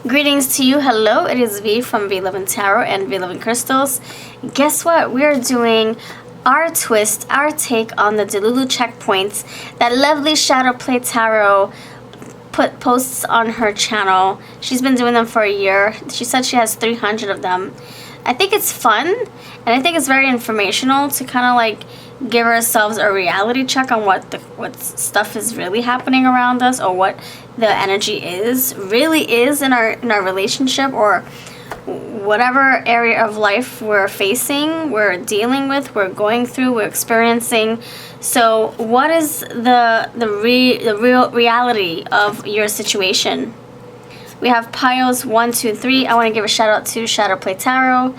Greetings to you. Hello, it is V from Tarot and VLoveCrystals. Guess what? We are doing our twist, our take on the DELULU checkpoints that lovely Shadow Play Tarot posts on her channel. She's been doing them for a year. She said she has 300 of them. I think it's fun, and I think it's very informational to kind of like give ourselves a reality check on what stuff is really happening around us, or what the energy really is in our relationship, or whatever area of life we're facing, we're dealing with, we're going through, we're experiencing. So what is the real reality of your situation? We have piles 1, 2, 3. I want to give a shout out to Shadow Play Tarot.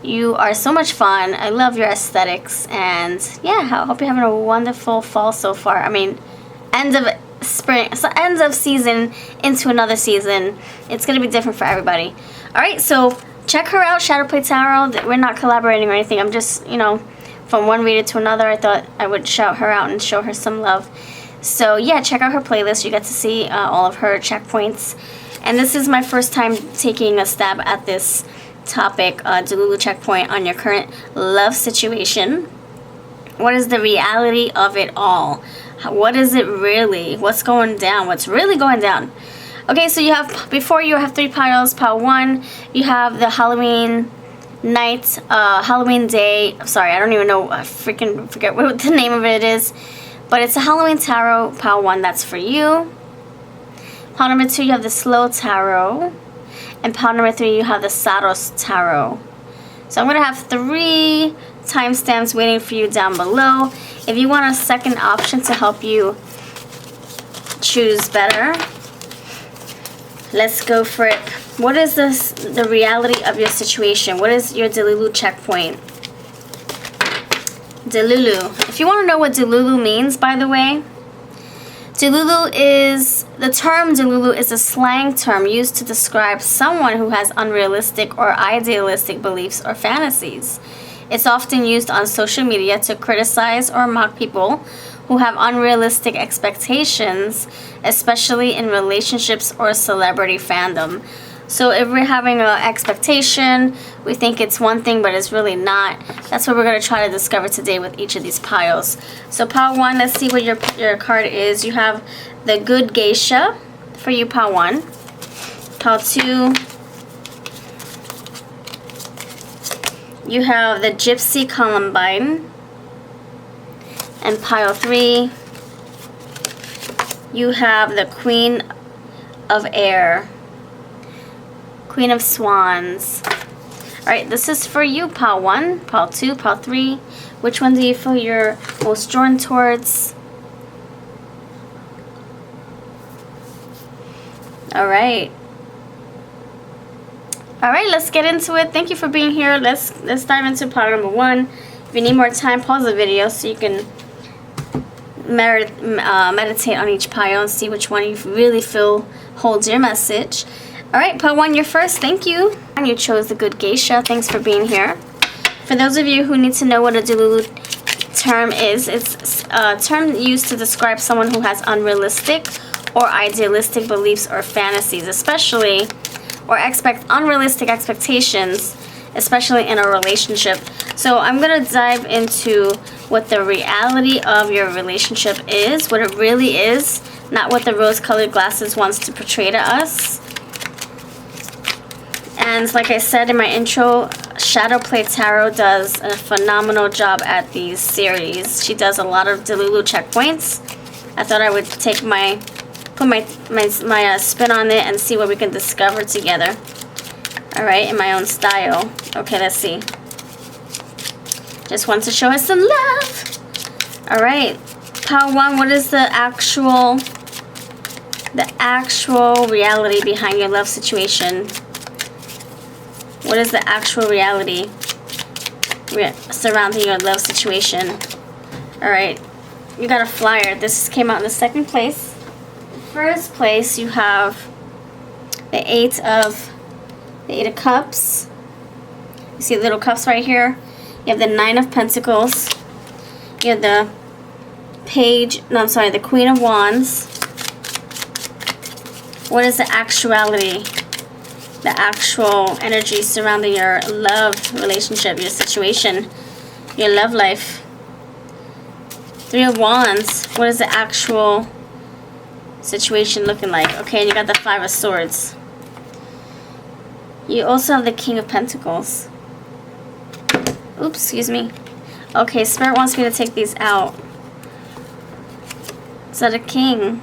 You are so much fun. I love your aesthetics, and yeah, I hope you're having a wonderful fall so far. I mean, end of spring, so end of season into another season. It's gonna be different for everybody. All right, so check her out, Shadow Play Tarot. We're not collaborating or anything. I'm just, from one reader to another, I thought I would shout her out and show her some love. So yeah, check out her playlist. You get to see all of her checkpoints. And this is my first time taking a stab at this topic, DELULU checkpoint on your current love situation. What is the reality of it all? What is it really? What's going down? What's really going down? Okay, so you have, before you have 3 piles. Pile 1, you have the Halloween night, Halloween day. Sorry, I don't even know, I freaking forget what the name of it is. But it's a Halloween tarot. Pile 1, that's for you. Pile number 2, you have the Slow Tarot. And pile number 3, you have the Saros Tarot. So I'm going to have 3 timestamps waiting for you down below. If you want a second option to help you choose better, let's go for it. What is the reality of your situation? What is your DELULU checkpoint? DELULU. If you want to know what DELULU means, by the way, the term DELULU is a slang term used to describe someone who has unrealistic or idealistic beliefs or fantasies. It's often used on social media to criticize or mock people who have unrealistic expectations, especially in relationships or celebrity fandom. So if we're having an expectation, we think it's one thing, but it's really not. That's what we're going to try to discover today with each of these piles. So pile 1, let's see what your card is. You have the Good Geisha for you, pile 1. Pile 2, you have the Gypsy Columbine. And pile 3, you have the Queen of Air. Queen of Swans. Alright, this is for you, pile 1, pile 2, pile 3. Which one do you feel you're most drawn towards? Alright. Alright, let's get into it. Thank you for being here. Let's dive into pile number 1. If you need more time, pause the video so you can meditate on each pile and see which one you really feel holds your message. Alright, pile 1, you're first. Thank you. And you chose the Good Geisha. Thanks for being here. For those of you who need to know what a DELULU term is, it's a term used to describe someone who has unrealistic or idealistic beliefs or fantasies, especially, or unrealistic expectations, especially in a relationship. So I'm going to dive into what the reality of your relationship is, what it really is, not what the rose-colored glasses wants to portray to us. And like I said in my intro, Shadow Play Tarot does a phenomenal job at these series. She does a lot of DELULU checkpoints. I thought I would put my spin on it and see what we can discover together. Alright, in my own style. Okay, let's see. Just want to show us some love. Alright, pile 1, what is the actual reality behind your love situation? What is the actual reality surrounding your love situation? Alright, you got a flyer. This came out in the second place. First place, you have the Eight of Cups. You see the little cups right here? You have the Nine of Pentacles. You have the Queen of Wands. What is the actuality the actual energy surrounding your love relationship, your situation, your love life. Three of Wands. What is the actual situation looking like? Okay, and you got the Five of Swords. You also have the King of Pentacles. Oops, excuse me. Okay, Spirit wants me to take these out. Is that a King?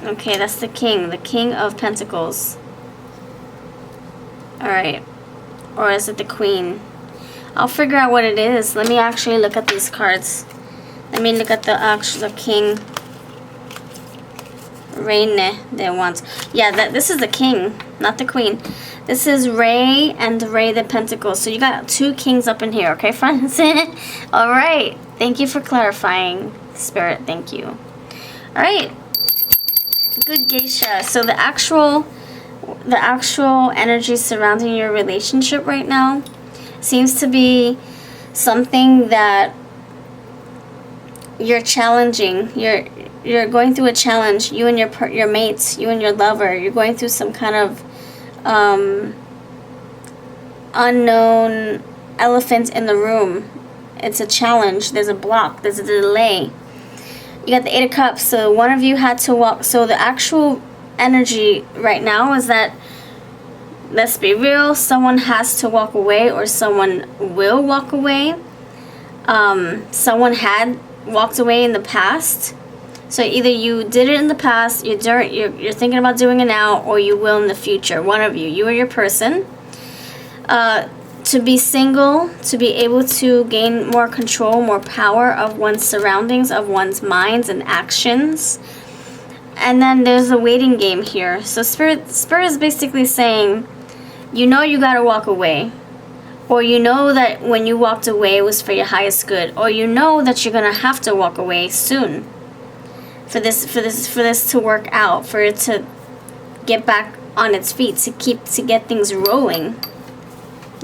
Okay, that's the King of Pentacles. Alright. Or is it the Queen? I'll figure out what it is. Let me actually look at these cards. Let me look at the King. Reine de Wands. Yeah, this is the King, not the Queen. This is Rey and Rey de Pentacles. So you got two kings up in here, okay, friends? Alright. Thank you for clarifying, Spirit. Thank you. Alright. Good geisha. So the actual energy surrounding your relationship right now seems to be something that you're challenging. You're going through a challenge. You and your mates, you and your lover. You're going through some kind of unknown elephant in the room. It's a challenge. There's a block. There's a delay. You got the Eight of Cups. So one of you had to walk. So the actual energy right now is that, let's be real, someone has to walk away or someone will walk away. Someone had walked away in the past. So either you did it in the past, you're thinking about doing it now, or you will in the future. One of you or your person. To be single, to be able to gain more control, more power of one's surroundings, of one's minds and actions. And then there's a waiting game here. So Spirit is basically saying, you know you gotta walk away. Or you know that when you walked away it was for your highest good. Or you know that you're gonna have to walk away soon. For this to work out, for it to get back on its feet, to get things rolling.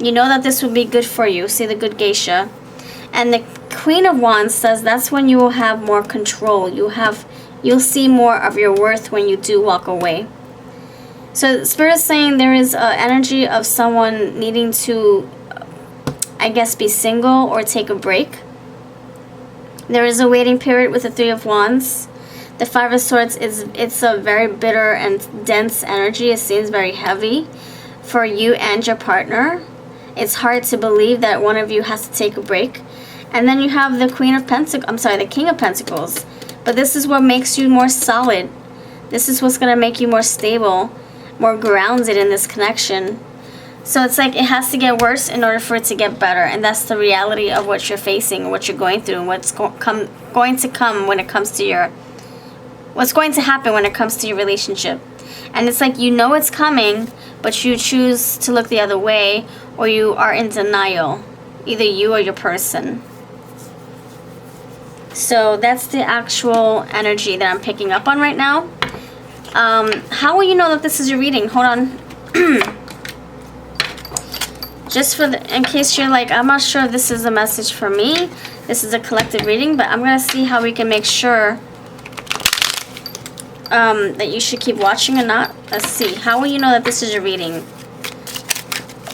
You know that this would be good for you. See the good geisha. And the Queen of Wands says that's when you will have more control. You'll see more of your worth when you do walk away. So Spirit is saying there is an energy of someone needing to, I guess, be single or take a break. There is a waiting period with the Three of Wands. The Five of Swords it's a very bitter and dense energy. It seems very heavy for you and your partner. It's hard to believe that one of you has to take a break. And then you have the the King of Pentacles. But this is what makes you more solid. This is what's going to make you more stable, more grounded in this connection. So it's like it has to get worse in order for it to get better. And that's the reality of what you're facing, what you're going through, and what's going to come when it comes to what's going to happen when it comes to your relationship. And it's like you know it's coming, but you choose to look the other way, or you are in denial, either you or your person. So that's the actual energy that I'm picking up on right now. How will you know that this is your reading? Hold on. Just in case you're like, I'm not sure if this is a message for me. This is a collective reading, but I'm going to see how we can make sure that you should keep watching or not. Let's see. How will you know that this is your reading?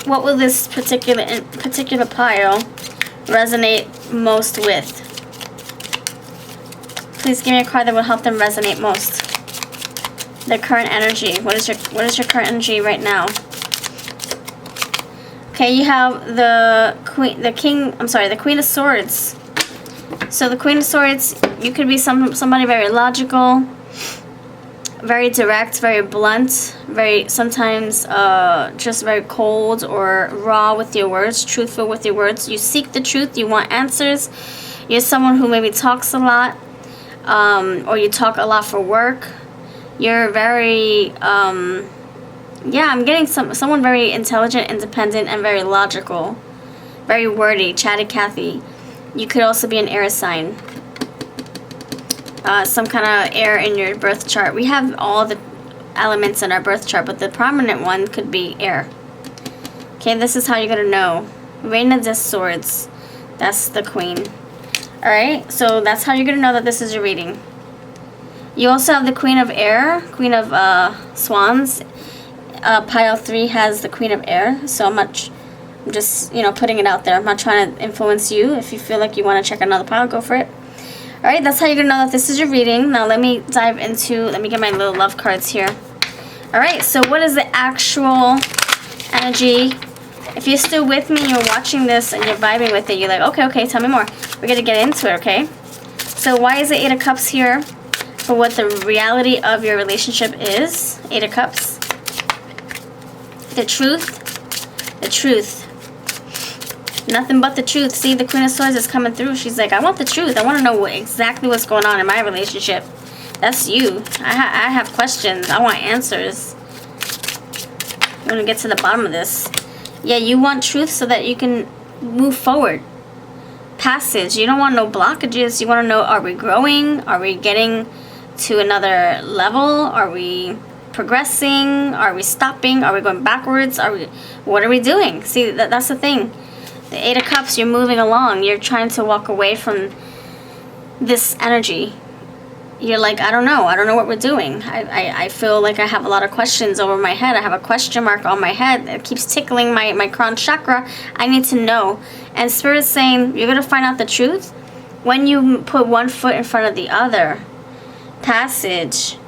What will this particular pile resonate most with? Please give me a card that will help them resonate most. The current energy. What is your current energy right now? Okay, you have the Queen of Swords. So the Queen of Swords, you could be somebody very logical, very direct, very blunt, sometimes just very cold or raw with your words, truthful with your words. You seek the truth, you want answers. You're someone who maybe talks a lot, or you talk a lot for work. You're very, I'm getting someone very intelligent, independent, and very logical. Very wordy, chatty Cathy. You could also be an air sign. Some kind of air in your birth chart. We have all the elements in our birth chart, but the prominent one could be air. Okay, this is how you're gonna know. Reina de Swords. That's the Queen. Alright, so that's how you're gonna know that this is your reading. You also have the Queen of Air, Queen of Swans. pile 3 has the Queen of Air, so I'm just, you know, putting it out there. I'm not trying to influence you. If you feel like you want to check another pile, go for it. Alright, that's how you're going to know that this is your reading. Now let me dive into, let me get my little love cards here. Alright, so what is the actual energy? If you're still with me and you're watching this and you're vibing with it, you're like, okay, tell me more. We're going to get into it, okay? So why is the 8 of Cups here? For what the reality of your relationship is. 8 of Cups. The truth. The truth. Nothing but the truth. See, the Queen of Swords is coming through. She's like, I want the truth. I want to know exactly what's going on in my relationship. That's you. I have questions. I want answers. I want to get to the bottom of this. Yeah, you want truth so that you can move forward. Passage. You don't want no blockages. You want to know, are we growing? Are we getting to another level? Are we progressing? Are we stopping? Are we going backwards? What are we doing? See, that's the thing. The 8 of Cups, you're moving along. You're trying to walk away from this energy. You're like, I don't know what we're doing. I feel like I have a lot of questions over my head. I have a question mark on my head. It keeps tickling my crown chakra. I need to know. And Spirit's saying, you're going to find out the truth when you put one foot in front of the other. Passage.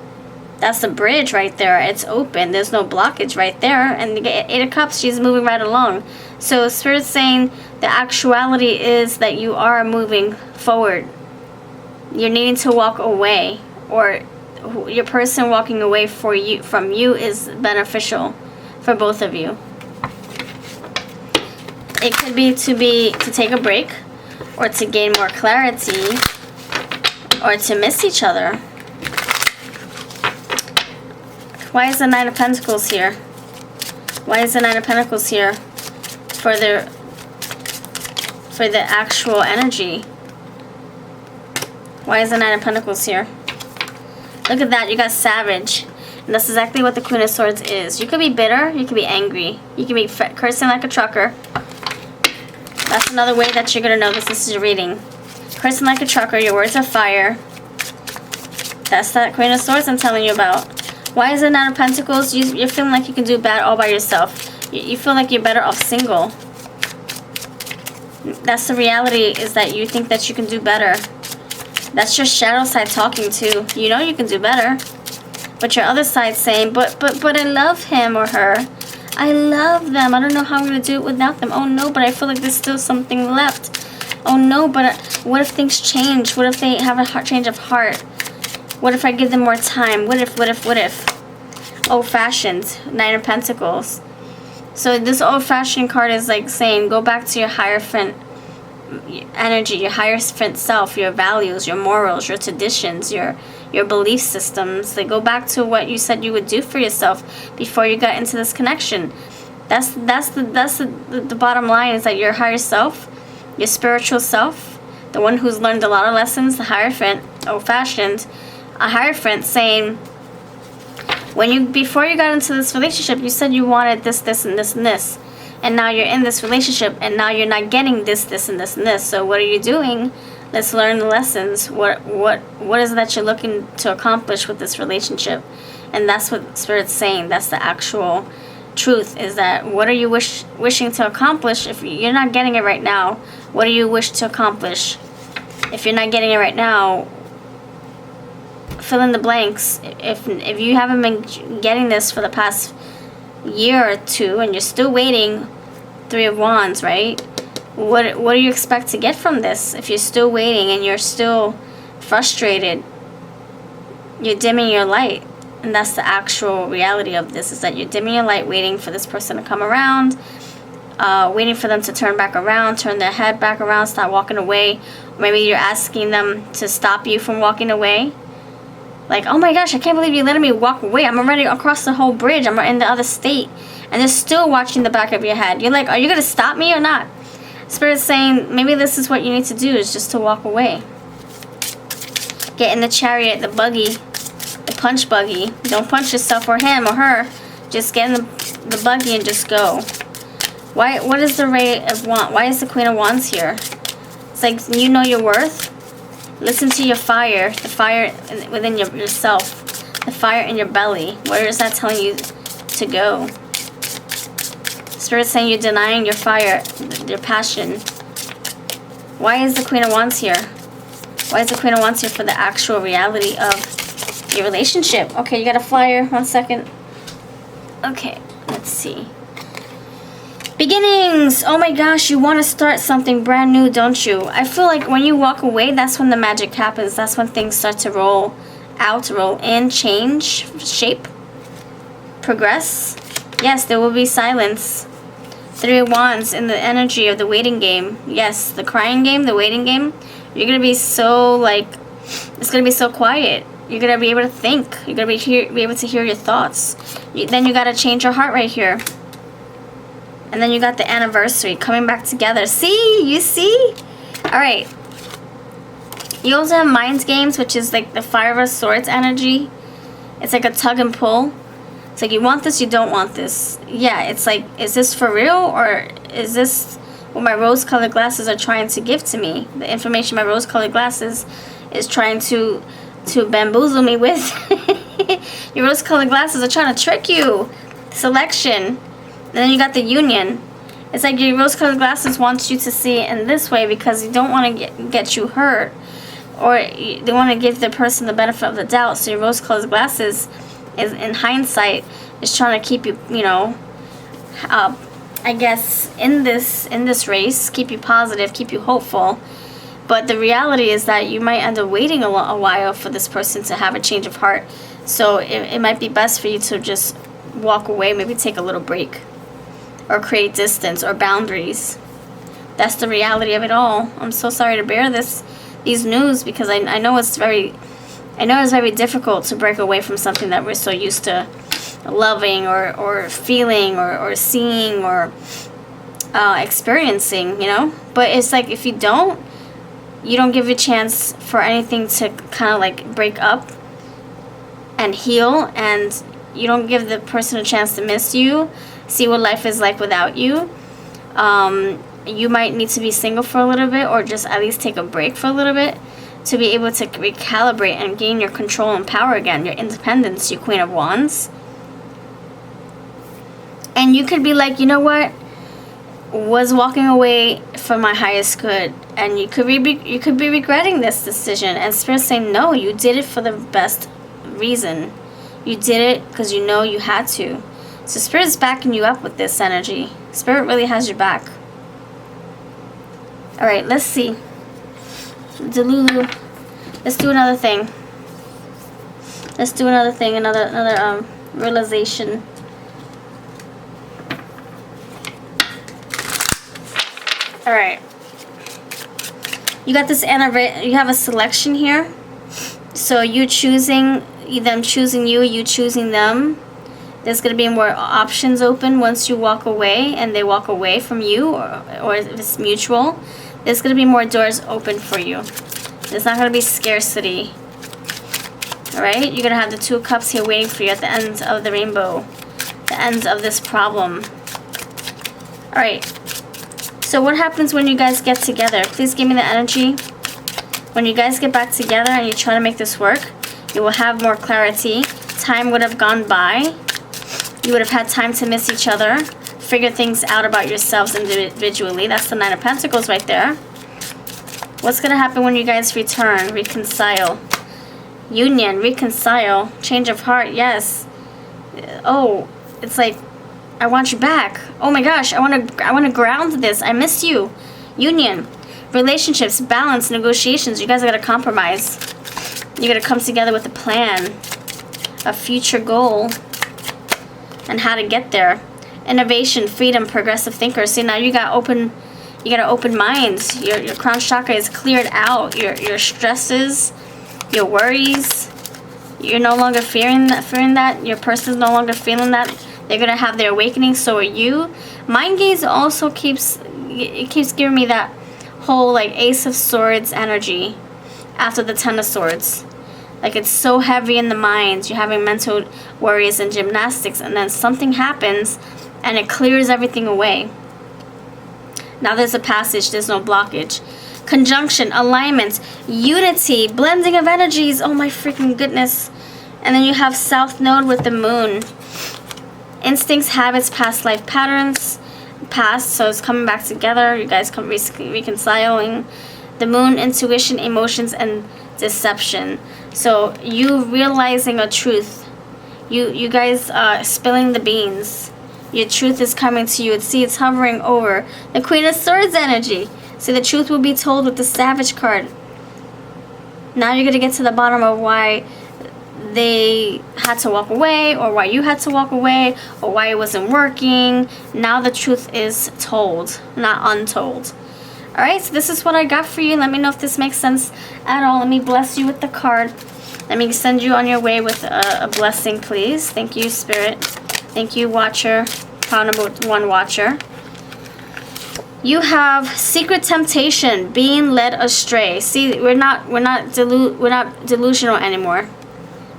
That's the bridge right there. It's open. There's no blockage right there. And the 8 of Cups, she's moving right along. So Spirit's saying the actuality is that you are moving forward. You're needing to walk away, or your person walking away from you is beneficial for both of you. It could be to take a break, or to gain more clarity, or to miss each other. Why is the 9 of Pentacles here? Why is the 9 of Pentacles here for the actual energy? Why is the 9 of Pentacles here? Look at that. You got Savage. And that's exactly what the Queen of Swords is. You could be bitter. You could be angry. You could be cursing like a trucker. That's another way that you're going to know this is your reading. Cursing like a trucker. Your words are fire. That's that Queen of Swords I'm telling you about. Why is the 9 of Pentacles? You're feeling like you can do bad all by yourself. You feel like you're better off single. That's the reality, is that you think that you can do better. That's your shadow side talking too. You know you can do better. But your other side's saying, but I love him or her. I love them. I don't know how I'm going to do it without them. Oh no, but I feel like there's still something left. Oh no, but what if things change? What if they have a change of heart? What if I give them more time? What if? Old-fashioned. 9 of Pentacles. So this old-fashioned card is like saying, go back to your hierophant energy, your hierophant self, your values, your morals, your traditions, your belief systems. They go back to what you said you would do for yourself before you got into this connection. That's the bottom line, is that your higher self, your spiritual self, the one who's learned a lot of lessons, the hierophant, old-fashioned, a hierophant saying, before you got into this relationship, you said you wanted this, this, and this, and this. And now you're in this relationship, and now you're not getting this, this, and this, and this. So what are you doing? Let's learn the lessons. What is it that you're looking to accomplish with this relationship? And that's what Spirit's saying. That's the actual truth, is that what are you wishing to accomplish? If you're not getting it right now, what do you wish to accomplish? If you're not getting it right now, fill in the blanks. If you haven't been getting this for the past year or two and you're still waiting, 3 of Wands, right? What do you expect to get from this? If you're still waiting and you're still frustrated, you're dimming your light. And that's the actual reality of this, is that you're dimming your light, waiting for this person to come around, waiting for them to turn back around, turn their head back around, stop walking away. Maybe you're asking them to stop you from walking away. Like, oh my gosh, I can't believe you letting me walk away. I'm already across the whole bridge. I'm in the other state. And they're still watching the back of your head. You're like, are you going to stop me or not? Spirit's saying, maybe this is what you need to do, is just to walk away. Get in the chariot, the buggy, the punch buggy. Don't punch yourself or him or her. Just get in the buggy and just go. What is the Ray of Wands? Why is the Queen of Wands here? It's like, you know your worth. Listen to your fire, the fire within yourself, the fire in your belly. Where is that telling you to go. Spirit's saying you're denying your fire, your passion. Why is the Queen of Wands here? Why is the Queen of Wands here for the actual reality of your relationship? Okay, you got a flyer. 1 second. Okay, let's see. Beginnings. Oh my gosh, you want to start something brand new, don't you? I feel like when you walk away, that's when the magic happens. That's when things start to roll out, roll in, change, shape, progress. Yes, there will be silence. 3 of Wands in the energy of the waiting game. Yes, the crying game, the waiting game. You're going to be so, like, it's going to be so quiet. You're going to be able to think. You're going to be able to hear your thoughts. Then you got to change your heart right here. And then you got the anniversary coming back together. See? You see? Alright. You also have Mind Games, which is like the Fire of Swords energy. It's like a tug and pull. It's like you want this, you don't want this. Yeah, it's like, is this for real? Or is this what my rose-colored glasses are trying to give to me? The information my rose-colored glasses is trying to bamboozle me with. Your rose-colored glasses are trying to trick you. Selection. And then you got the union. It's like your rose-colored glasses wants you to see it in this way because you don't want to get you hurt. Or they want to give the person the benefit of the doubt. So your rose-colored glasses is, in hindsight, is trying to keep you, you know, I guess, in this race, keep you positive, keep you hopeful. But the reality is that you might end up waiting a while for this person to have a change of heart. So it might be best for you to just walk away, maybe take a little break. Or create distance or boundaries. That's the reality of it all. I'm so sorry to bear these news because I know it's very difficult to break away from something that we're so used to loving or feeling or seeing or experiencing, you know? But it's like if you don't give a chance for anything to kind of like break up and heal, and you don't give the person a chance to miss you, see what life is like without you. You might need to be single for a little bit, or just at least take a break for a little bit to be able to recalibrate and gain your control and power again, your independence, your Queen of Wands. And you could be like, you know what? Was walking away for my highest good, and you could be regretting this decision. And Spirit's saying, no, you did it for the best reason. You did it because you know you had to. So Spirit's backing you up with this energy. Spirit really has your back. Alright, let's see. DELULU. Let's do another thing. Let's do another thing. Another realization. Alright. You got this you have a selection here. So you choosing, them choosing you, you choosing them. There's going to be more options open once you walk away and they walk away from you, or if it's mutual. There's going to be more doors open for you. There's not going to be scarcity. Alright? You're going to have the 2 of Cups here waiting for you at the end of the rainbow. The end of this problem. Alright. So what happens when you guys get together? Please give me the energy. When you guys get back together and you try to make this work, you will have more clarity. Time would have gone by. You would have had time to miss each other. Figure things out about yourselves individually. That's the 9 of Pentacles right there. What's going to happen when you guys return? Reconcile. Union. Reconcile. Change of heart. Yes. Oh, it's like, I want you back. Oh my gosh, I want to ground this. I miss you. Union. Relationships. Balance. Negotiations. You guys are going to compromise. You're going to come together with a plan. A future goal. And how to get there. Innovation, freedom, progressive thinker. See, now you got an open mind. Your crown chakra is cleared out. Your stresses, your worries. You're no longer fearing that. Your person's no longer feeling that. They're gonna have their awakening. So are you. Mind gaze also keeps giving me that whole like Ace of Swords energy after the 10 of Swords. Like it's so heavy in the mind. You're having mental worries and gymnastics, and then something happens and it clears everything away. Now there's a passage, there's no blockage. Conjunction, alignment, unity, blending of energies. Oh my freaking goodness. And then you have South Node with the moon Instincts, habits, past life patterns. Past, so it's coming back together. You guys come reconciling. The moon, intuition, emotions, and deception. So you realizing a truth. You guys spilling the beans. Your truth is coming to you. See, it's hovering over the Queen of Swords energy. See, the truth will be told with the Savage card. Now you're going to get to the bottom of why they had to walk away, or why you had to walk away, or why it wasn't working. Now the truth is told, not untold. Alright, so this is what I got for you. Let me know if this makes sense at all. Let me bless you with the card. Let me send you on your way with a blessing, please. Thank you, Spirit. Thank you, Watcher. Pile number 1, Watcher. You have secret temptation, being led astray. See, we're not delusional anymore.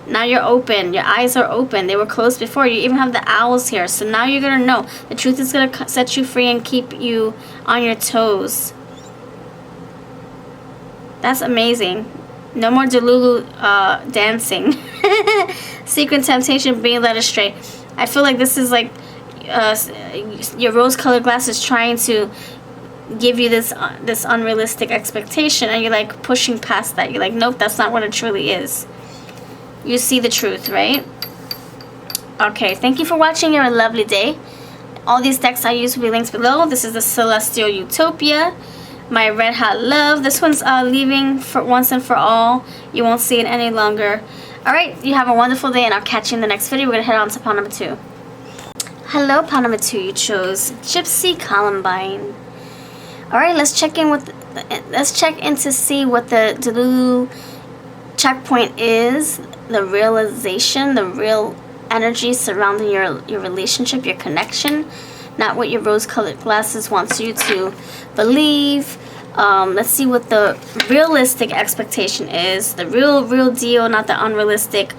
Now you're open. Your eyes are open. They were closed before. You even have the owls here. So now you're going to know. The truth is going to set you free and keep you on your toes. That's amazing. No more DELULU dancing. Secret temptation, being led astray. I feel like this is like your rose-colored glasses trying to give you this unrealistic expectation, and you're like pushing past that. You're like, nope, that's not what it truly is. You see the truth, right? Okay, thank you for watching. You're a lovely day. All these decks I use will be linked below. This is the Celestial Utopia. My Red Hot Love. This one's leaving for once and for all. You won't see it any longer. Alright, you have a wonderful day, and I'll catch you in the next video. We're going to head on to pile number 2. Hello, pile number 2. You chose Gypsy Columbine. Alright, let's check in to see what the DELULU checkpoint is. The realization, the real energy surrounding your relationship, your connection. Not what your rose-colored glasses wants you to believe. Let's see what the realistic expectation is. The real deal, not the unrealistic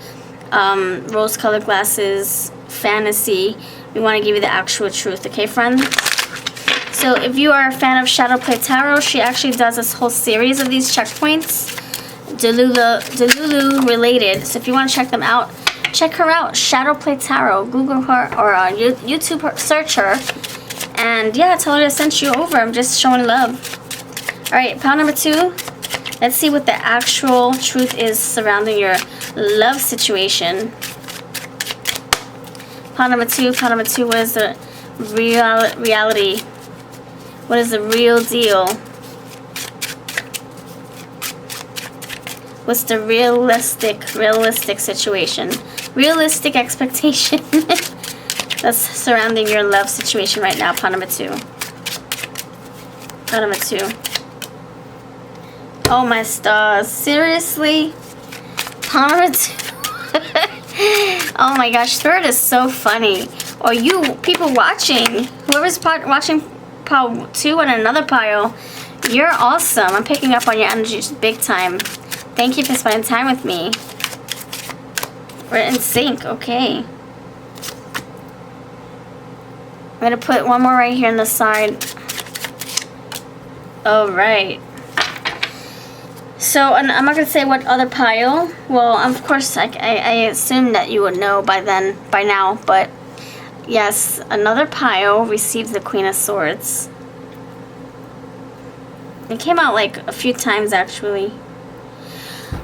rose-colored glasses fantasy. We want to give you the actual truth, okay, friends? So if you are a fan of Shadow Play Tarot, she actually does this whole series of these checkpoints, DELULU related. So if you want to check them out, check her out, Shadow Play Tarot. Google her or YouTube her, search her, and yeah, tell her I sent you over. I'm just showing love. All right, pile number 2. Let's see what the actual truth is surrounding your love situation. Pile number 2. What is the reality? What is the real deal? What's the realistic situation? Realistic expectation that's surrounding your love situation right now. Pile number 2. Pile number 2. Oh my stars! Seriously? Pile number 2. Oh my gosh, Spirit is so funny. Or you people watching, whoever's watching pile 2 and another pile, you're awesome. I'm picking up on your energy big time. Thank you for spending time with me. We're in sync, okay. I'm gonna put one more right here on the side. Alright. So, and I'm not gonna say what other pile. Well, of course, I assume that you would know by now, but yes, another pile received the Queen of Swords. It came out like a few times actually.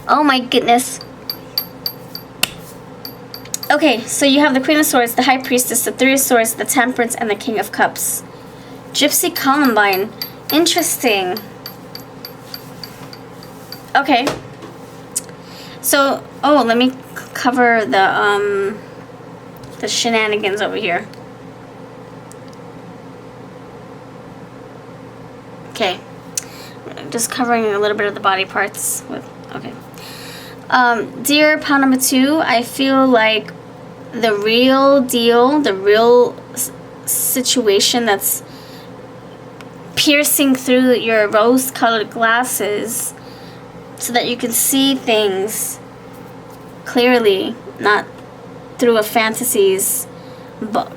Oh my goodness. Okay, so you have the Queen of Swords, the High Priestess, the Three of Swords, the Temperance, and the King of Cups. Gypsy Columbine. Interesting. Okay. So, oh, let me cover the shenanigans over here. Okay. Just covering a little bit of the body parts with, okay. Dear pile number 2, I feel like the real deal, the real situation that's piercing through your rose-colored glasses so that you can see things clearly, not through a fantasy's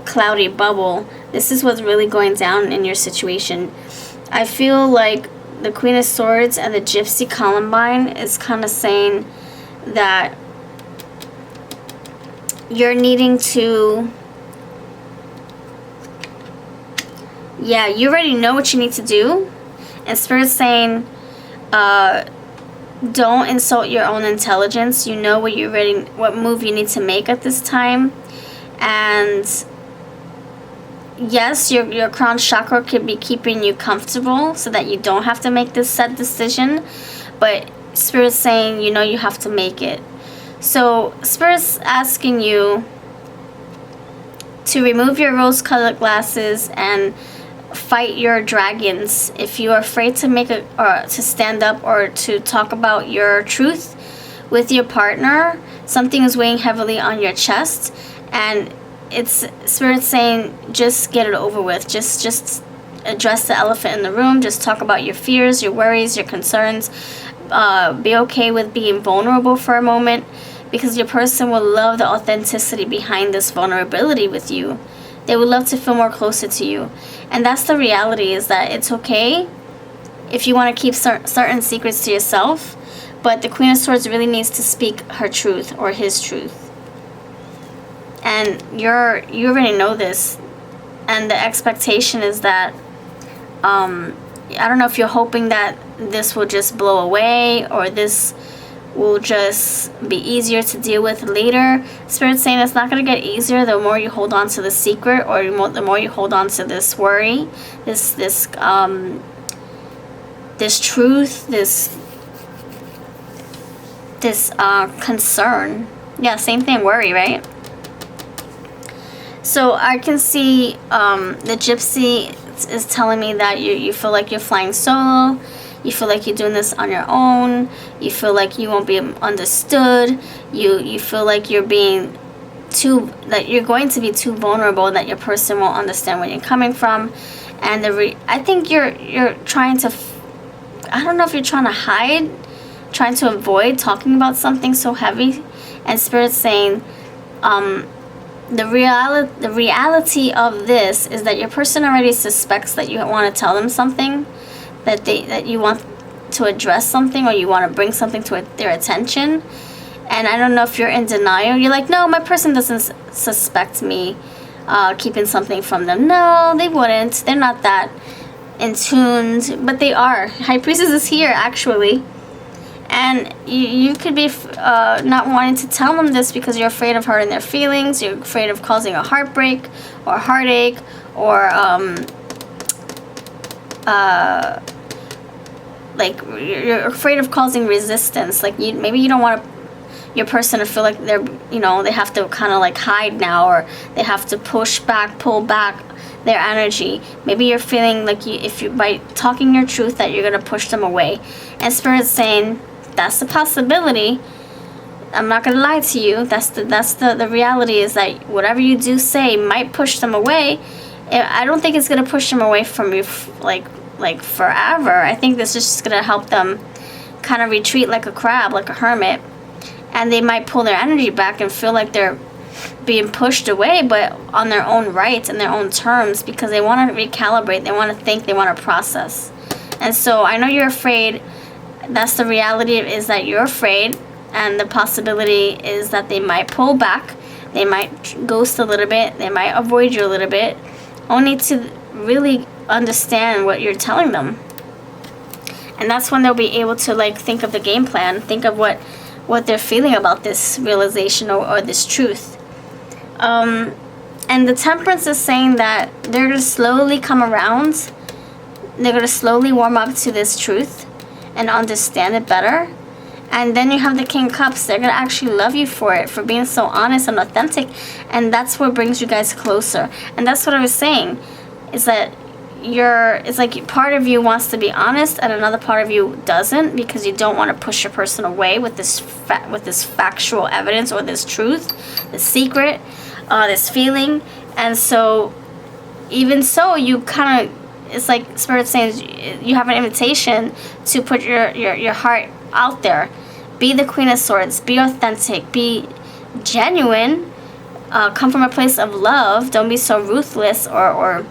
cloudy bubble. This is what's really going down in your situation. I feel like the Queen of Swords and the Gypsy Columbine is kind of saying that you're needing to yeah, you already know what you need to do. And Spirit's saying, don't insult your own intelligence. You know what move you need to make at this time. And yes, your crown chakra could be keeping you comfortable so that you don't have to make this set decision. But Spirit's saying, you know, you have to make it. So Spirit's asking you to remove your rose-colored glasses and fight your dragons. If you are afraid to to stand up or to talk about your truth with your partner, something is weighing heavily on your chest, and it's Spirit saying, just get it over with. Just address the elephant in the room. Just talk about your fears, your worries, your concerns. Be okay with being vulnerable for a moment, because your person will love the authenticity behind this vulnerability with you. They would love to feel more closer to you. And that's the reality, is that it's okay if you want to keep certain secrets to yourself, but the Queen of Swords really needs to speak her truth or his truth. And you already know this. And the expectation is that, I don't know if you're hoping that this will just blow away, or this will just be easier to deal with later. Spirit's saying it's not going to get easier the more you hold on to the secret, or the more you hold on to this worry, this truth, this concern. Yeah, same thing, worry, right? So I can see the gypsy is telling me that you feel like you're flying solo. You feel like you're doing this on your own. You feel like you won't be understood. You feel like you're going to be too vulnerable, that your person won't understand where you're coming from. And I think you're trying to, I don't know if you're trying to hide, trying to avoid talking about something so heavy. And Spirit's saying, the reality of this is that your person already suspects that you want to tell them something, that you want to address something, or you want to bring something to their attention. And I don't know if you're in denial. You're like, no, my person doesn't suspect me keeping something from them. No, they wouldn't. They're not that in tuned, but they are. High Priestess is here, actually. And you could be not wanting to tell them this because you're afraid of hurting their feelings. You're afraid of causing a heartbreak or heartache, or like you're afraid of causing resistance. Like maybe you don't want your person to feel like they're, they have to kind of like hide now, or they have to pull back their energy. Maybe you're feeling like if you by talking your truth that you're gonna push them away. And Spirit's saying that's the possibility. I'm not gonna lie to you. That's the reality, is that whatever you do say might push them away. I don't think it's gonna push them away from you like forever. I think this is just gonna help them kind of retreat like a crab, like a hermit, and they might pull their energy back and feel like they're being pushed away, but on their own rights and their own terms, because they want to recalibrate, they want to think, they want to process. And so I know you're afraid. That's the reality, is that you're afraid, and the possibility is that they might pull back, they might ghost a little bit, they might avoid you a little bit, only to really understand what you're telling them. And that's when they'll be able to like think of the game plan, think of what they're feeling about this realization or this truth. And the Temperance is saying that they're going to slowly come around. They're going to slowly warm up to this truth and understand it better. And then you have the King of Cups. They're going to actually love you for it, for being so honest and authentic. And that's what brings you guys closer. And that's what I was saying, is that it's like part of you wants to be honest and another part of you doesn't, because you don't want to push your person away with this factual evidence or this truth, this secret, this feeling. And so even so, you kind of, it's like Spirit saying you have an invitation to put your heart out there. Be the Queen of Swords, be authentic, be genuine, come from a place of love. Don't be so ruthless or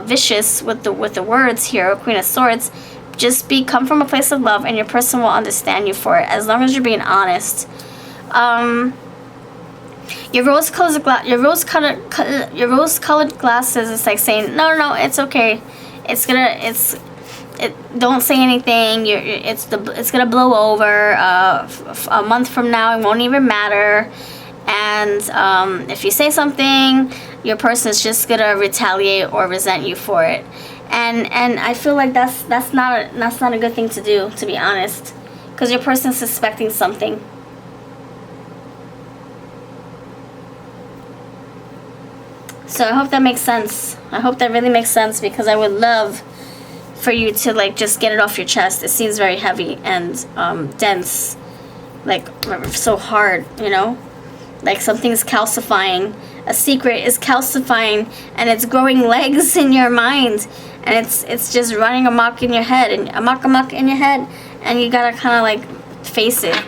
vicious with the words here, Queen of Swords. Just come from a place of love, and your person will understand you for it, as long as you're being honest. Your rose-colored glasses is like saying, no, it's okay. Don't say anything. It's gonna blow over. A month from now, it won't even matter. And if you say something, your person is just gonna retaliate or resent you for it. And I feel like that's not a good thing to do, to be honest, because your person is suspecting something. So I hope that makes sense. I hope that really makes sense, because I would love for you to like just get it off your chest. It seems very heavy and dense, like so hard, you know, like something's calcifying. A secret is calcifying, and it's growing legs in your mind, and it's just running amok in your head, and amok in your head, and you gotta kind of like face it.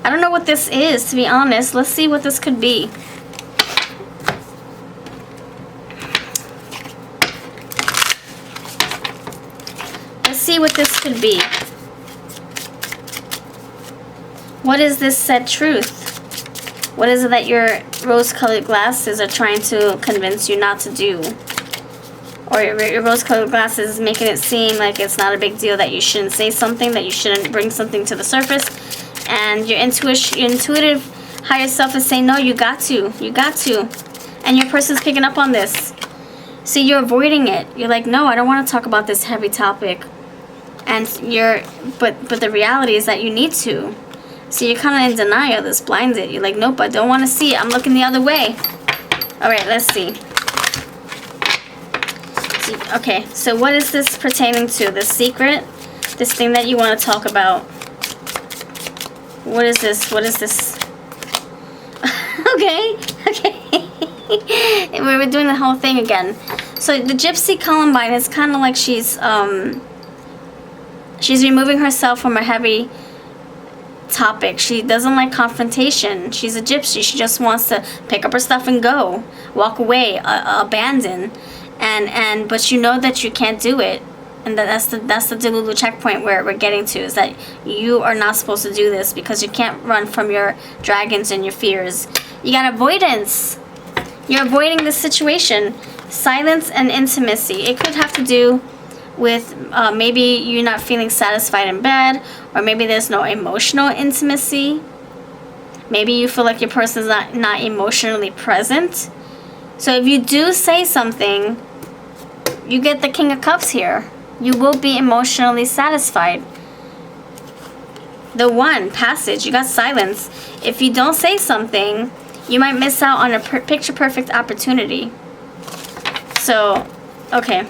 I don't know what this is, to be honest. Let's see what this could be. Let's see what this could be. What is this said truth? What is it that your rose-colored glasses are trying to convince you not to do? Or your rose-colored glasses is making it seem like it's not a big deal, that you shouldn't say something, that you shouldn't bring something to the surface. And your intuitive higher self is saying, no, you got to. And your person's picking up on this. See, you're avoiding it. You're like, no, I don't want to talk about this heavy topic. And but the reality is that you need to. So you're kind of in denial, this blinded. You're like, nope, I don't want to see it. I'm looking the other way. All right, let's see. Okay, so what is this pertaining to? The secret? This thing that you want to talk about? What is this? What is this? Okay. We're doing the whole thing again. So the Gypsy Columbine is kind of like she's removing herself from a heavy topic. She doesn't like confrontation. She's a gypsy. She just wants to pick up her stuff and go, walk away, abandon, but you know that you can't do it, and that's the DELULU checkpoint where we're getting to, is that you are not supposed to do this, because you can't run from your dragons and your fears. You got avoidance. You're avoiding this situation. Silence and intimacy. It could have to do with maybe you're not feeling satisfied in bed, or maybe there's no emotional intimacy. Maybe you feel like your person's not emotionally present. So if you do say something, you get the King of Cups here. You will be emotionally satisfied. The one passage, you got silence. If you don't say something, you might miss out on a picture perfect opportunity. So, okay.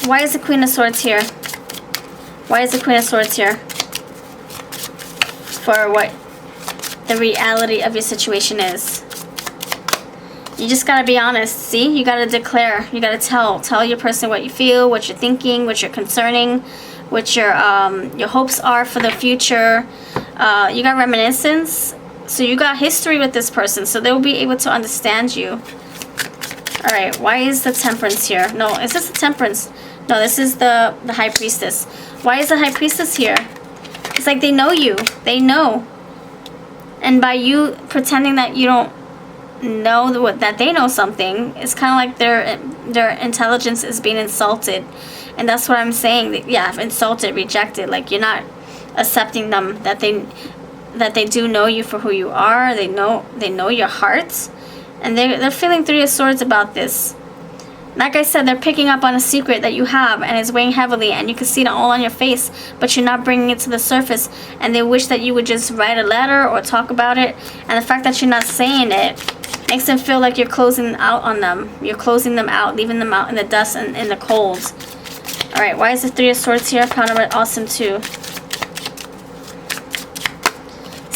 Why is the Queen of Swords here? Why is the Queen of Swords here? For what the reality of your situation is. You just gotta be honest. See, you gotta declare. You gotta tell your person what you feel, what you're thinking, what you're concerning, what your hopes are for the future. You got reminiscence, so you got history with this person, so they'll be able to understand you. All right. Why is the Temperance here? No, is this the Temperance? No, this is the High Priestess. Why is the High Priestess here? It's like they know you. They know. And by you pretending that you don't know that they know something, it's kind of like their intelligence is being insulted. And that's what I'm saying. Yeah, insulted, rejected. Like you're not accepting them, that they do know you for who you are. They know your heart. And they're feeling Three of Swords about this. Like I said, they're picking up on a secret that you have, and it's weighing heavily, and you can see it all on your face, but you're not bringing it to the surface. And they wish that you would just write a letter or talk about it. And the fact that you're not saying it makes them feel like you're closing out on them. You're closing them out, leaving them out in the dust and in the cold. All right, why is the Three of Swords here? Found it awesome too.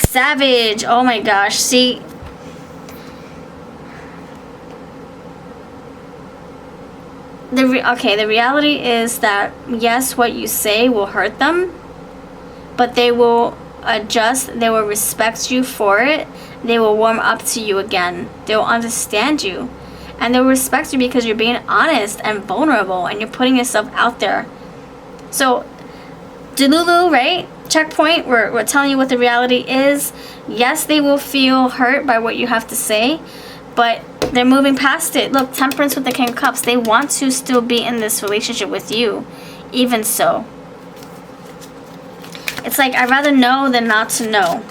Savage. Oh my gosh. See. The reality is that, yes, what you say will hurt them, but they will adjust, they will respect you for it, they will warm up to you again, they will understand you, and they'll respect you because you're being honest and vulnerable, and you're putting yourself out there. So, DELULU, right? checkpoint. We're telling you what the reality is. Yes, they will feel hurt by what you have to say, but they're moving past it. Look, Temperance with the King of Cups. They want to still be in this relationship with you, even so. It's like, I'd rather know than not to know.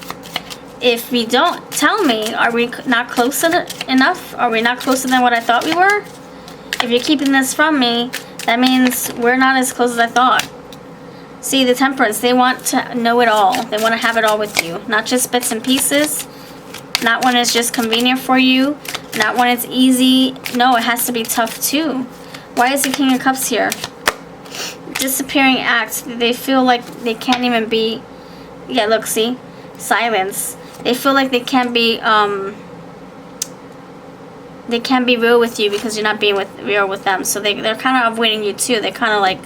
If you don't tell me, are we not close enough? Are we not closer than what I thought we were? If you're keeping this from me, that means we're not as close as I thought. See, the Temperance, they want to know it all. They want to have it all with you. Not just bits and pieces. Not when it's just convenient for you. Not when it's easy. No, it has to be tough too. Why is the King of Cups here? Disappearing act. They feel like they can't even be... Yeah, look, see? Silence. They feel like they can't be real with you because you're not being real with them. So they're kind of avoiding you too. They're kind of like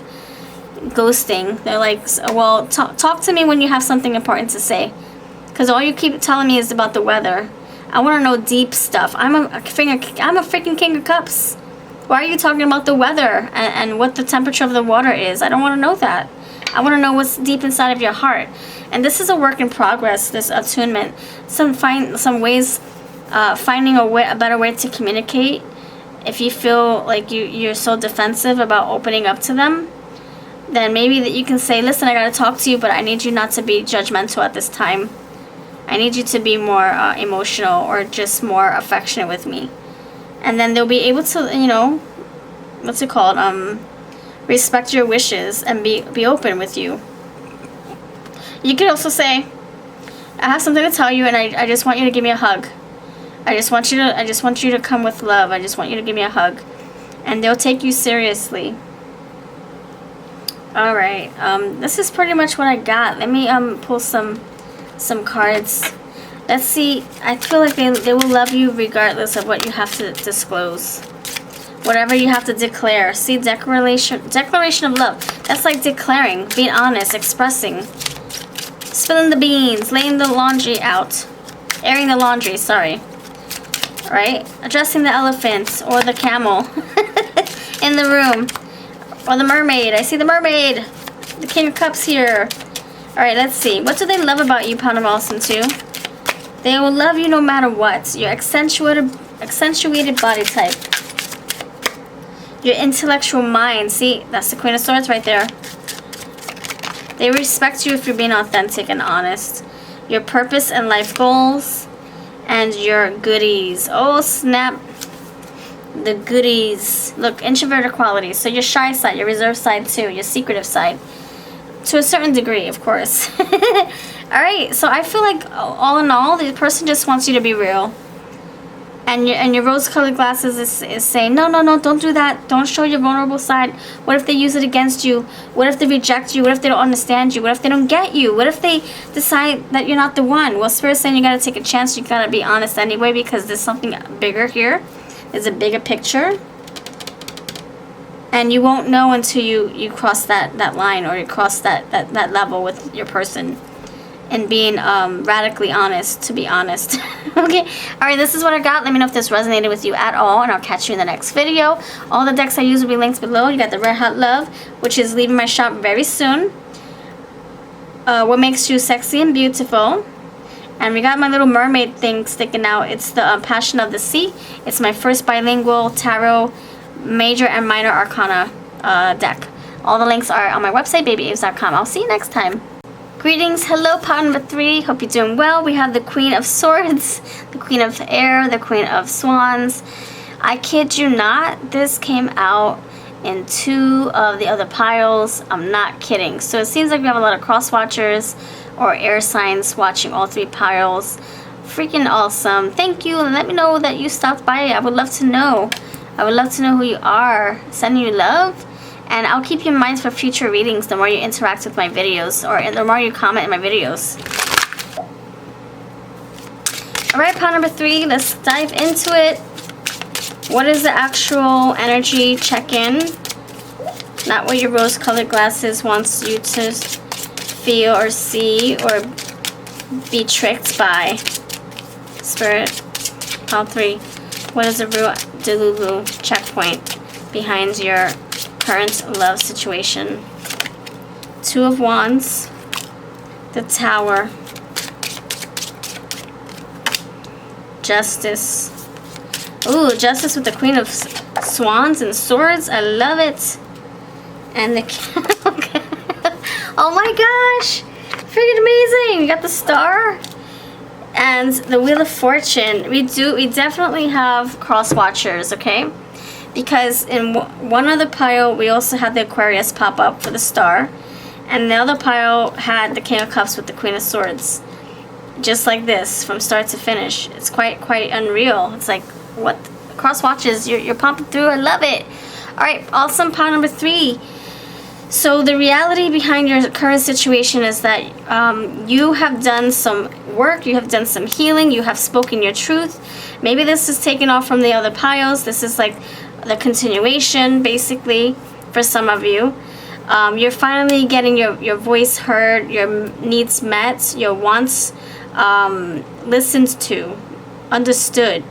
ghosting. They're like, well, talk to me when you have something important to say, because all you keep telling me is about the weather. I want to know deep stuff. I'm a freaking King of Cups. Why are you talking about the weather and what the temperature of the water is? I don't want to know that. I want to know what's deep inside of your heart. And this is a work in progress, this attunement. Some ways, finding a better way to communicate. If you feel like you're so defensive about opening up to them, then maybe that you can say, listen, I got to talk to you, but I need you not to be judgmental at this time. I need you to be more emotional or just more affectionate with me. And then they'll be able to, you know, what's it called? Respect your wishes and be open with you. You could also say, I have something to tell you, and I just want you to give me a hug. I just want you to come with love. I just want you to give me a hug. And they'll take you seriously. Alright, this is pretty much what I got. Let me pull some cards. Let's see. I feel like they will love you regardless of what you have to disclose. Whatever you have to declare. See, declaration of love. That's like declaring, being honest, expressing. Spilling the beans, laying the laundry out. Airing the laundry, sorry. Right? Addressing the elephant or the camel in the room. Or the mermaid. I see the mermaid. The King of Cups here. Alright, let's see. What do they love about you, Pound of Awesome, too? They will love you no matter what. Your accentuated body type. Your intellectual mind. See, that's the Queen of Swords right there. They respect you if you're being authentic and honest. Your purpose and life goals. And your goodies. Oh, snap. The goodies. Look, introverted qualities. So your shy side, your reserved side too. Your secretive side. To a certain degree, of course. Alright, so I feel like all in all, the person just wants you to be real. And your rose-colored glasses is saying, no, don't do that. Don't show your vulnerable side. What if they use it against you? What if they reject you? What if they don't understand you? What if they don't get you? What if they decide that you're not the one? Well, Spirit's saying you gotta take a chance. You gotta be honest anyway, because there's something bigger here. There's a bigger picture. And you won't know until you cross that line, or you cross that level with your person. And being radically honest, to be honest. Okay, alright, this is what I got. Let me know if this resonated with you at all, and I'll catch you in the next video. All the decks I use will be linked below. You got the Red Hot Love, which is leaving my shop very soon. What makes you sexy and beautiful. And we got my little mermaid thing sticking out. It's the Passion of the Sea. It's my first bilingual tarot major and minor arcana deck. All the links are on my website, babyaves.com. I'll see you next time. Greetings, hello, pot number 3. Hope you're doing well. We have the Queen of Swords, the Queen of Air, the Queen of Swans. I kid you not, this came out in 2 of the other piles. I'm not kidding. So it seems like we have a lot of cross watchers or air signs watching all 3 piles. Freaking awesome. Thank you, and let me know that you stopped by. I would love to know. I would love to know who you are. Sending you love. And I'll keep you in mind for future readings the more you interact with my videos, or the more you comment in my videos. Alright, pile number 3, let's dive into it. What is the actual energy check-in? Not what your rose-colored glasses wants you to feel or see or be tricked by. Spirit, pile 3. What is the real DELULU checkpoint behind your current love situation? 2 of Wands, The Tower. Justice. Ooh, Justice with the Queen of Swans and Swords. I love it. And the... oh my gosh! Freaking amazing! We got the Star. And the Wheel of Fortune. We definitely have cross watchers, okay? Because in one other pile, we also had the Aquarius pop up for the Star. And the other pile had the King of Cups with the Queen of Swords. Just like this, from start to finish. It's quite unreal. It's like, what? Cross watches, you're pumping through. I love it. Alright, awesome pile number 3. So the reality behind your current situation is that you have done some work, you have done some healing, you have spoken your truth. Maybe this is taken off from the other piles. This is like the continuation, basically, for some of you. You're finally getting your voice heard, your needs met, your wants listened to, understood.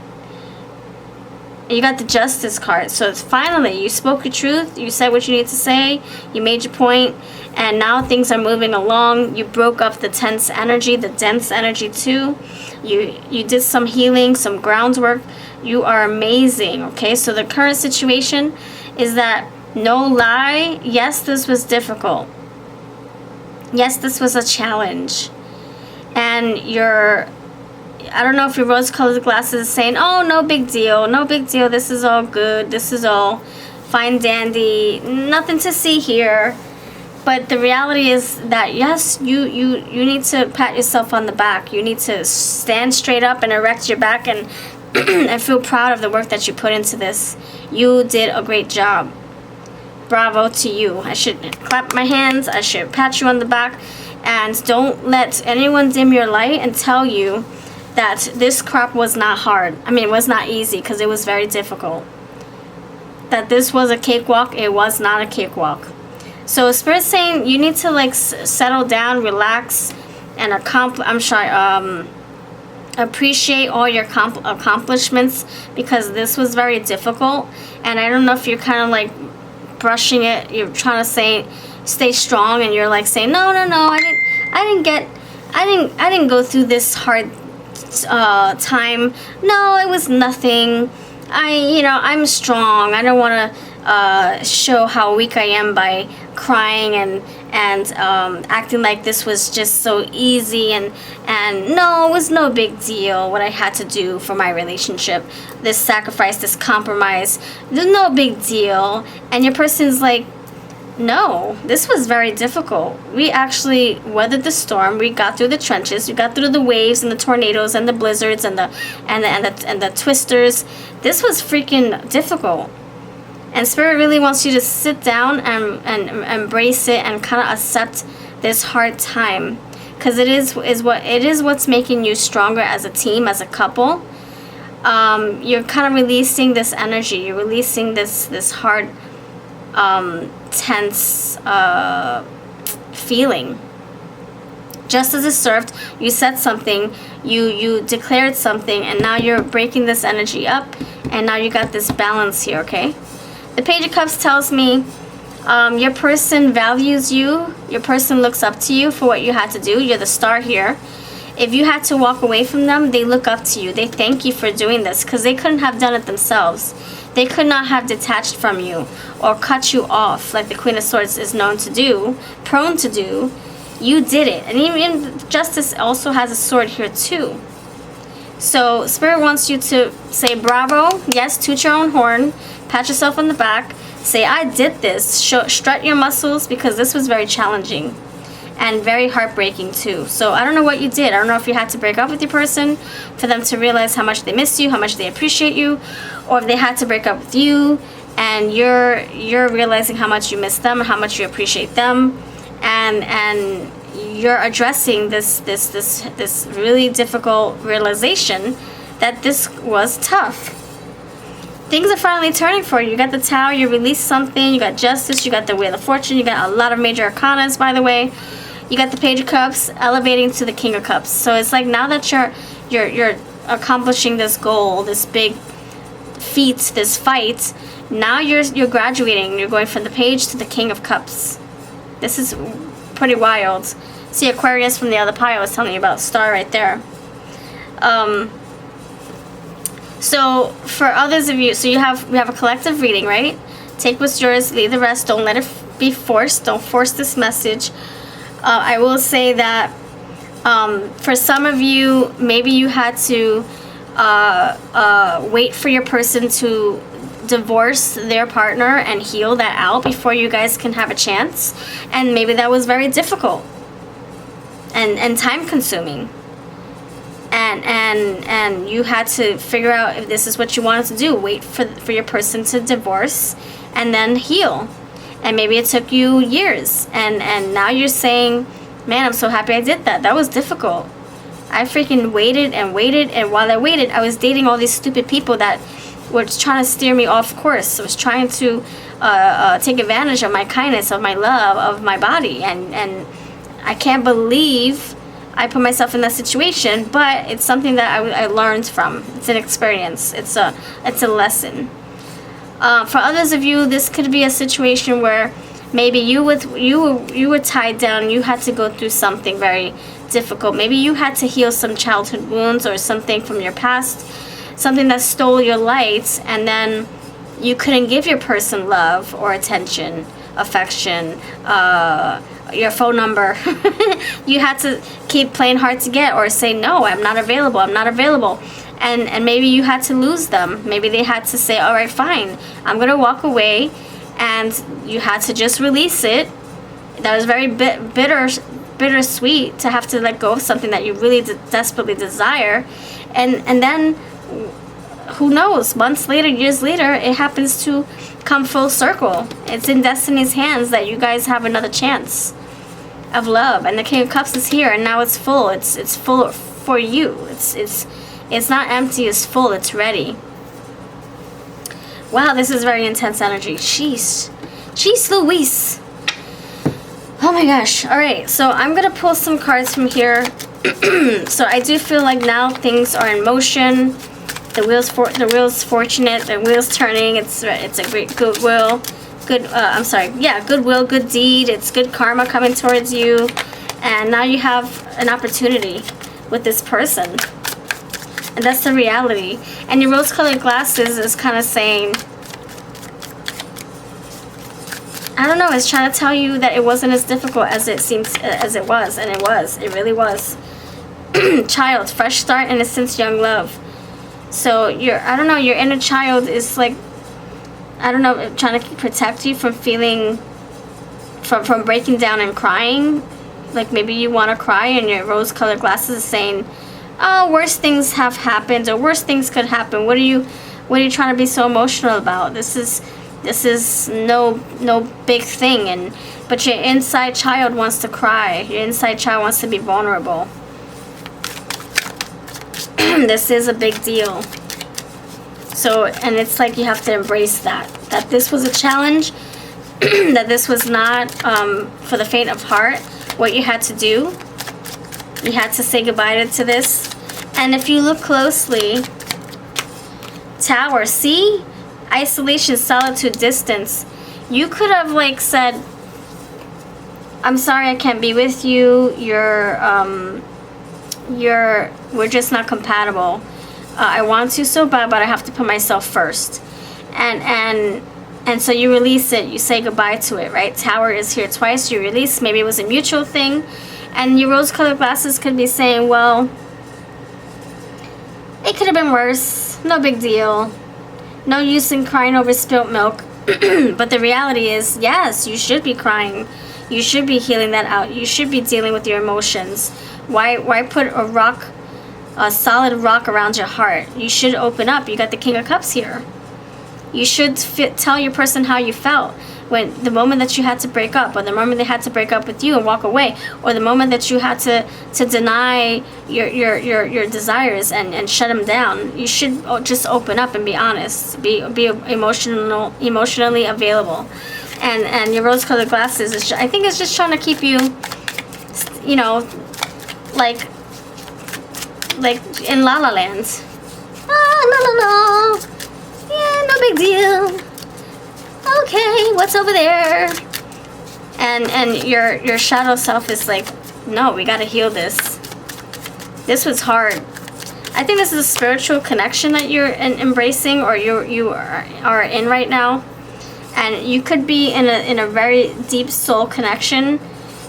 You got the Justice card. So it's finally, you spoke your truth, you said what you need to say, you made your point, and now things are moving along. You broke up the tense energy, the dense energy too. You did some healing, some groundwork. You are amazing, okay? So the current situation is that, no lie, yes, this was difficult. Yes, this was a challenge. And I don't know if your rose-colored glasses is saying, oh, no big deal, this is all good, this is all fine dandy, nothing to see here. But the reality is that, yes, you need to pat yourself on the back. You need to stand straight up and erect your back and, and feel proud of the work that you put into this. You did a great job. Bravo to you. I should clap my hands, I should pat you on the back, and don't let anyone dim your light and tell you that this crop was not hard. I mean, it was not easy, because it was very difficult. That this was a cakewalk, it was not a cakewalk. So Spirit's saying you need to like settle down, relax, and appreciate all your accomplishments, because this was very difficult. And I don't know if you're kind of like brushing it, you're trying to stay strong, and you're like saying, no, I didn't go through this hard time. No, it was nothing. I'm strong. I don't want to show how weak I am by crying and acting like this was just so easy, and no, it was no big deal what I had to do for my relationship, this sacrifice, this compromise, there's no big deal. And your person's like, no, this was very difficult. We actually weathered the storm. We got through the trenches. We got through the waves and the tornadoes and the blizzards and the twisters. This was freaking difficult. And Spirit really wants you to sit down and embrace it and kind of accept this hard time, because it is what's making you stronger as a team, as a couple. You're kind of releasing this energy. You're releasing this hard, tense feeling. Justice is served. You said something, you declared something, and now you're breaking this energy up, and now you got this balance here, okay? The Page of Cups tells me your person values you. Your person looks up to you for what you had to do. You're the star here. If you had to walk away from them, they look up to you. They thank you for doing this, because they couldn't have done it themselves. They could not have detached from you or cut you off like the Queen of Swords is known to do, prone to do. You did it. And even Justice also has a sword here too. So Spirit wants you to say bravo. Yes, toot your own horn. Pat yourself on the back. Say, I did this. Strut your muscles, because this was very challenging and very heartbreaking too. So I don't know what you did. I don't know if you had to break up with your person for them to realize how much they miss you, how much they appreciate you, or if they had to break up with you and you're realizing how much you miss them and how much you appreciate them, and you're addressing this really difficult realization that this was tough. Things are finally turning for you. You got the Tower, you released something, you got Justice, you got the Wheel of Fortune, you got a lot of major arcanas, by the way. You got the Page of Cups elevating to the King of Cups. So it's like now that you're accomplishing this goal, this big feat, this fight, now you're graduating. You're going from the Page to the King of Cups. This is pretty wild. See, Aquarius from the other pile I was telling you about, star right there. So for others of you, so we have a collective reading, right? Take what's yours, leave the rest. Don't let it be forced. Don't force this message. I will say that for some of you, maybe you had to wait for your person to divorce their partner and heal that out before you guys can have a chance, and maybe that was very difficult and time consuming, and you had to figure out if this is what you wanted to do. Wait for your person to divorce and then heal, and maybe it took you years, and now you're saying, man, I'm so happy I did that. That was difficult. I freaking waited, and while I waited, I was dating all these stupid people that were trying to steer me off course. I was trying to take advantage of my kindness, of my love, of my body, and I can't believe I put myself in that situation, but it's something that I learned from. It's an experience. It's a lesson. For others of you, this could be a situation where maybe you were tied down. You had to go through something very difficult. Maybe you had to heal some childhood wounds or something from your past, something that stole your light, and then you couldn't give your person love or attention, affection, your phone number. You had to keep playing hard to get, or say, no, I'm not available, and maybe you had to lose them. Maybe they had to say, all right, fine, I'm gonna walk away, and you had to just release it. That was very bittersweet to have to let go of something that you really desperately desire, and then who knows, months later, years later, it happens to come full circle. It's in destiny's hands that you guys have another chance of love, and the King of Cups is here, and now it's full. It's full for you. It's not empty, it's full, it's ready. Wow, this is very intense energy. Jeez Louise. Oh my gosh. Alright, so I'm gonna pull some cards from here. So I do feel like now things are in motion. The wheel's fortunate. The wheel's turning. It's a great goodwill. Goodwill, good deed. It's good karma coming towards you, and now you have an opportunity with this person, and that's the reality. And your rose-colored glasses is kind of saying, I don't know. It's trying to tell you that it wasn't as difficult as it seems, as it was, and it was. It really was. Child, fresh start, innocence, young love. So your inner child is like, I don't know, trying to protect you from feeling, from breaking down and crying. Like maybe you want to cry, and your rose-colored glasses is saying, oh, worse things have happened, or worse things could happen. What are you trying to be so emotional about? This is no big thing, but your inside child wants to cry. Your inside child wants to be vulnerable. This is a big deal. So, and it's like you have to embrace that this was a challenge, that this was not for the faint of heart. What you had to do, you had to say goodbye to this. And if you look closely, Tower, see? Isolation, solitude, distance. You could have like said, I'm sorry I can't be with you. We're just not compatible. I want to so bad, but I have to put myself first. And so you release it. You say goodbye to it, right? Tower is here twice. You release. Maybe it was a mutual thing. And your rose-colored glasses could be saying, well, it could have been worse. No big deal. No use in crying over spilt milk. But the reality is, yes, you should be crying. You should be healing that out. You should be dealing with your emotions. Why put a solid rock around your heart? You should open up. You got the King of Cups here. You should tell your person how you felt when the moment that you had to break up, or the moment they had to break up with you and walk away, or the moment that you had to deny your desires and shut them down. You should just open up and be honest. Be emotionally available. And your rose-colored glasses is, I think, it's just trying to keep you, you know, like in La La Land. No. Yeah, no big deal. Okay, what's over there? And your shadow self is like, No, we gotta heal this. This was hard. I think this is a spiritual connection that you're embracing, or you are in right now. And you could be in a very deep soul connection,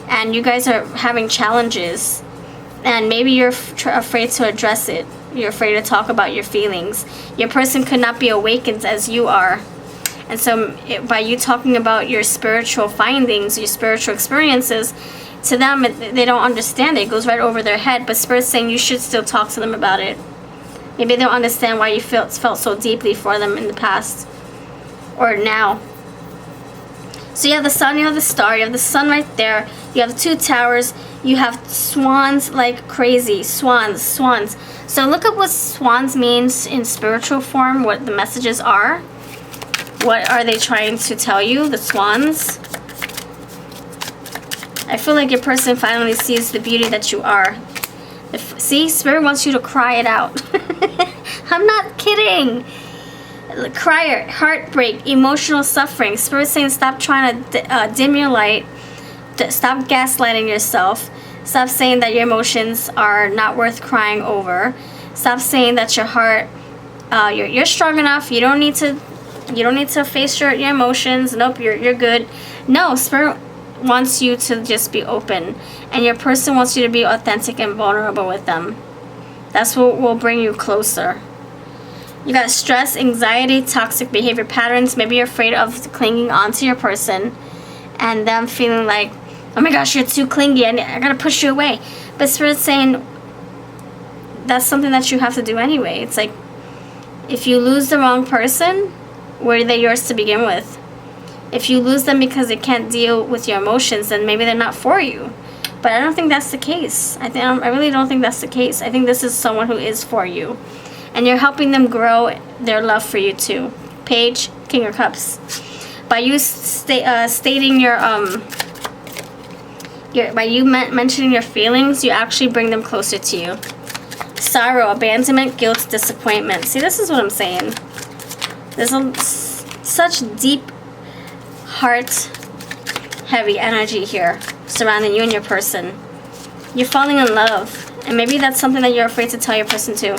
and you guys are having challenges. And maybe you're afraid to address it. You're afraid to talk about your feelings. Your person could not be awakened as you are. And so by you talking about your spiritual findings, your spiritual experiences, to them, they don't understand it. It goes right over their head. But Spirit's saying you should still talk to them about it. Maybe they don't understand why you felt so deeply for them in the past. Or now. So you have the sun, you have the star, you have the sun right there. You have 2 towers. You have swans like crazy. Swans. So look at what swans means in spiritual form, what the messages are. What are they trying to tell you, the swans? I feel like your person finally sees the beauty that you are. See, Spirit wants you to cry it out. I'm not kidding. Cry, heartbreak, emotional suffering. Spirit saying stop trying to dim your light. Stop gaslighting yourself. Stop saying that your emotions are not worth crying over. Stop saying that your heart, you're strong enough. You don't need to face your emotions. Nope, you're good. No, Spirit wants you to just be open, and your person wants you to be authentic and vulnerable with them. That's what will bring you closer. You got stress, anxiety, toxic behavior patterns. Maybe you're afraid of clinging onto your person and them feeling like, oh my gosh, you're too clingy, I gotta push you away. But Spirit's saying that's something that you have to do anyway. It's like, if you lose the wrong person, were they yours to begin with? If you lose them because they can't deal with your emotions, then maybe they're not for you. But I don't think that's the case. I really don't think that's the case. I think this is someone who is for you. And you're helping them grow their love for you too. Page, King of Cups. By you stating by you mentioning your feelings, you actually bring them closer to you. Sorrow, abandonment, guilt, disappointment. See, this is what I'm saying. There's such deep, heart, heavy energy here surrounding you and your person. You're falling in love. And maybe that's something that you're afraid to tell your person too.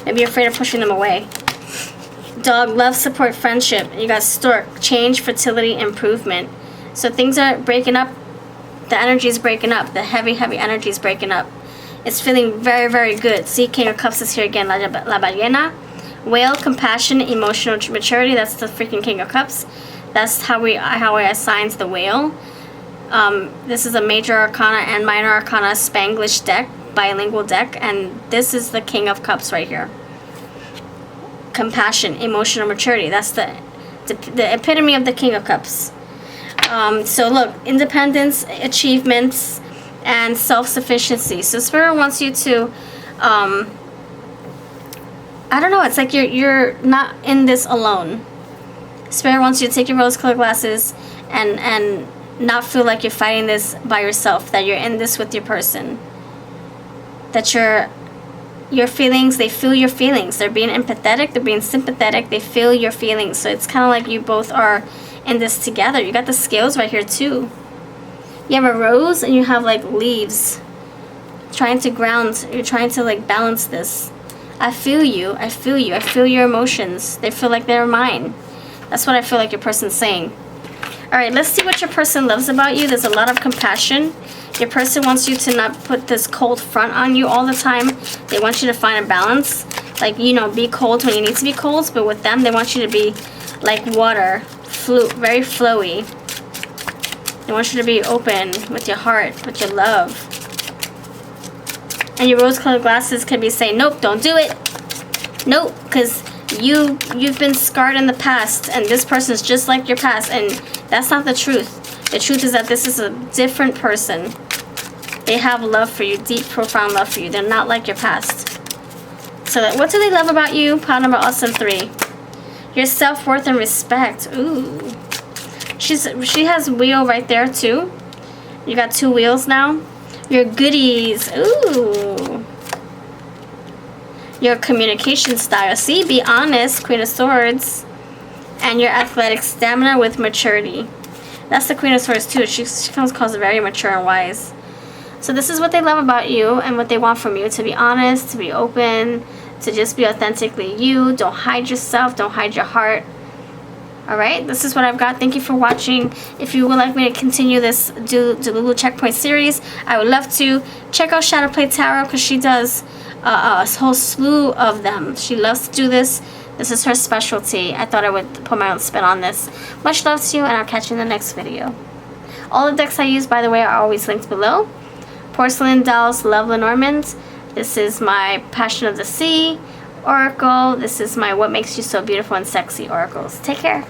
Maybe you're afraid of pushing them away. Dog, love, support, friendship. You got stork, change, fertility, improvement. So things are breaking up. The energy is breaking up. The heavy energy is breaking up. It's feeling very, very good. See, King of Cups is here again. La ballena. Whale, compassion, emotional maturity. That's the freaking King of Cups. That's how I assigned the whale. This is a major arcana and minor arcana Spanglish deck, bilingual deck, and this is the King of Cups right here. Compassion, emotional maturity. That's the epitome of the King of Cups. So look, independence, achievements, and self-sufficiency. So Spirit wants you to, I don't know, it's like you're not in this alone. Spirit wants you to take your rose-colored glasses and not feel like you're fighting this by yourself, that you're in this with your person. That your feelings, they feel your feelings. They're being empathetic, they're being sympathetic, they feel your feelings. So it's kind of like you both are in this together. You got the scales right here too. You have a rose and you have like leaves. Trying to ground, you're trying to like balance this. I feel you, I feel you, I feel your emotions. They feel like they're mine. That's what I feel like your person's saying. Alright, let's see what your person loves about you. There's a lot of compassion. Your person wants you to not put this cold front on you all the time. They want you to find a balance. Like, you know, be cold when you need to be cold. But with them, they want you to be like water. Very flowy. They want you to be open with your heart, with your love. And your rose-colored glasses could be saying, nope, don't do it. Nope, because you've been scarred in the past. And this person's just like your past. And that's not the truth. The truth is that this is a different person. They have love for you, deep, profound love for you. They're not like your past. So what do they love about you? Pile number awesome 3. Your self-worth and respect. Ooh. She has wheel right there too. You got 2 wheels now. Your goodies. Ooh. Your communication style. See, be honest. Queen of Swords. And your athletic stamina with maturity. That's the Queen of Swords too. She comes across very mature and wise. So this is what they love about you and what they want from you: to be honest, to be open, to just be authentically you. Don't hide yourself. Don't hide your heart. Alright, this is what I've got. Thank you for watching. If you would like me to continue this DELULU checkpoint series, I would love to. Check out Shadow Play Tarot, because she does a whole slew of them. She loves to do this. This is her specialty. I thought I would put my own spin on this. Much love to you, and I'll catch you in the next video. All the decks I use, by the way, are always linked below. Porcelain Dolls, Love Lenormand. This is my Passion of the Sea Oracle. This is my What Makes You So Beautiful and Sexy oracles. Take care.